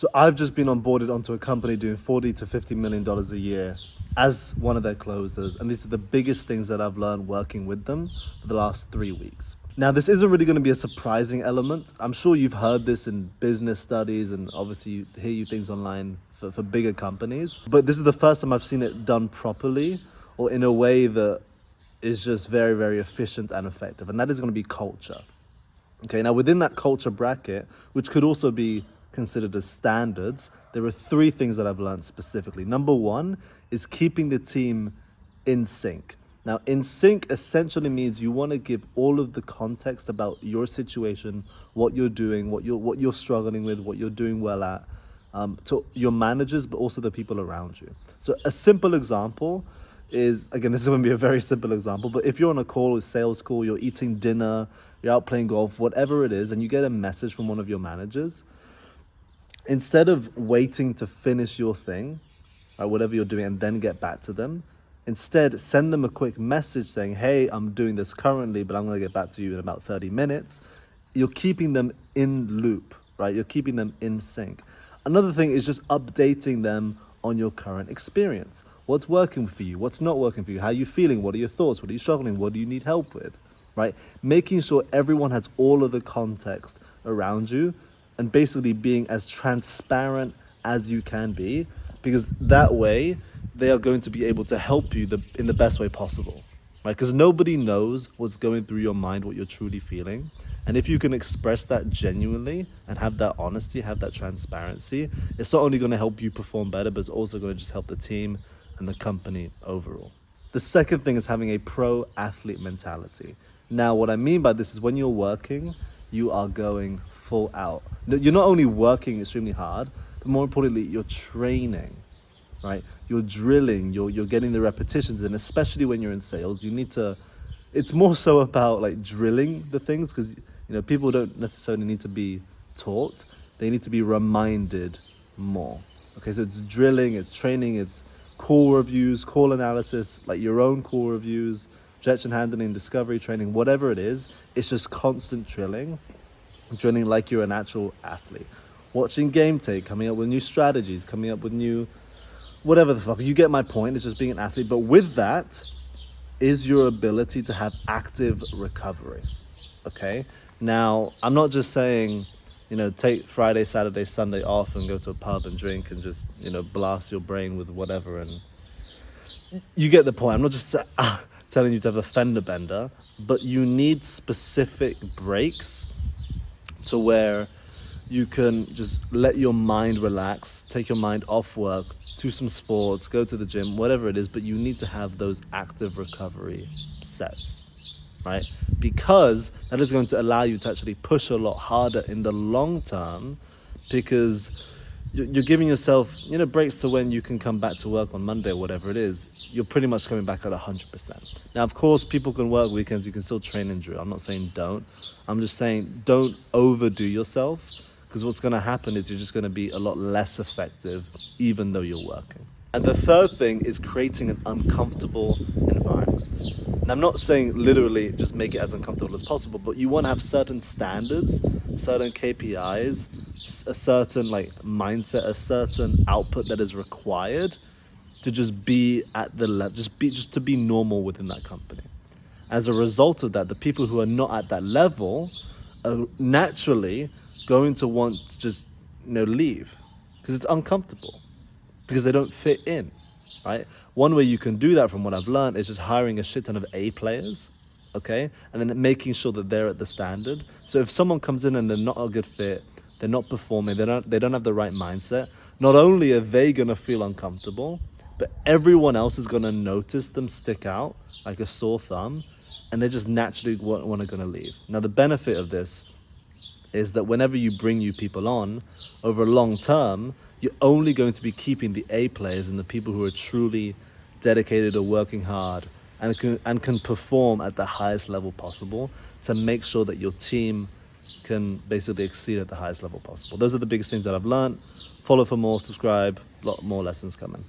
So I've just been onboarded onto a company doing $40 to $50 million a year as one of their closers. And these are the biggest things that I've learned working with them for the last 3 weeks. Now, this isn't really going to be a surprising element. I'm sure you've heard this in business studies, and obviously you hear things online for bigger companies. But this is the first time I've seen it done properly or in a way that is just very, very efficient and effective. And that is going to be culture. Okay, now within that culture bracket, which could also be considered as standards, there are 3 things that I've learned specifically. Number 1 is keeping the team in sync. Now, in sync essentially means you want to give all of the context about your situation, what you're doing, what you're struggling with, what you're doing well at, to your managers, but also the people around you. So a simple example is, again, this is going to be a very simple example, but if you're on a call, a sales call, you're eating dinner, you're out playing golf, whatever it is, and you get a message from one of your managers, instead of waiting to finish your thing, or whatever you're doing, and then get back to them, instead send them a quick message saying, hey, I'm doing this currently, but I'm going to get back to you in about 30 minutes. You're keeping them in loop, right? You're keeping them in sync. Another thing is just updating them on your current experience. What's working for you? What's not working for you? How are you feeling? What are your thoughts? What are you struggling? What do you need help with, right? Making sure everyone has all of the context around you, and basically being as transparent as you can be, because that way they are going to be able to help you in the best way possible, right? Because nobody knows what's going through your mind, what you're truly feeling. And if you can express that genuinely and have that honesty, have that transparency, it's not only going to help you perform better, but it's also going to just help the team and the company overall. The second thing is having a pro athlete mentality. Now, what I mean by this is when you're working, you are going full out. You're not only working extremely hard, but more importantly, you're training, right? You're drilling, you're getting the repetitions, and especially when you're in sales, you need to, it's more so about like drilling the things, because people don't necessarily need to be taught, they need to be reminded more. Okay, so it's drilling, it's training, it's call reviews, call analysis, like your own call reviews, objection handling, discovery training, whatever it is, it's just constant drilling like you're an actual athlete. Watching game tape, coming up with new strategies, coming up with new, whatever the fuck. You get my point, it's just being an athlete. But with that is your ability to have active recovery, okay? Now, I'm not just saying, take Friday, Saturday, Sunday off and go to a pub and drink and just, blast your brain with whatever. And you get the point. I'm not just telling you to have a fender bender, but you need specific breaks to where you can just let your mind relax, take your mind off work, do some sports, go to the gym, whatever it is, but you need to have those active recovery sets, right? Because that is going to allow you to actually push a lot harder in the long term, because you're giving yourself, breaks to when you can come back to work on Monday or whatever it is. You're pretty much coming back at 100%. Now, of course, people can work weekends. You can still train and drill. I'm not saying don't. I'm just saying don't overdo yourself, because what's going to happen is you're just going to be a lot less effective even though you're working. And the third thing is creating an uncomfortable environment. And I'm not saying literally just make it as uncomfortable as possible, but you want to have certain standards, certain KPIs, a certain mindset, a certain output that is required to just be at the level, just to be normal within that company. As a result of that, the people who are not at that level are naturally going to want to just leave, because it's uncomfortable, because they don't fit in, right? One way you can do that, from what I've learned, is just hiring a shit ton of A players, okay? And then making sure that they're at the standard. So if someone comes in and they're not a good fit, they're not performing, they don't have the right mindset, not only are they gonna feel uncomfortable, but everyone else is gonna notice them stick out like a sore thumb, and they just naturally gonna leave. Now, the benefit of this is that whenever you bring new people on over a long term, you're only going to be keeping the A players and the people who are truly dedicated or working hard and can perform at the highest level possible, to make sure that your team can basically exceed at the highest level possible. Those are the biggest things that I've learned. Follow for more, subscribe, a lot more lessons coming.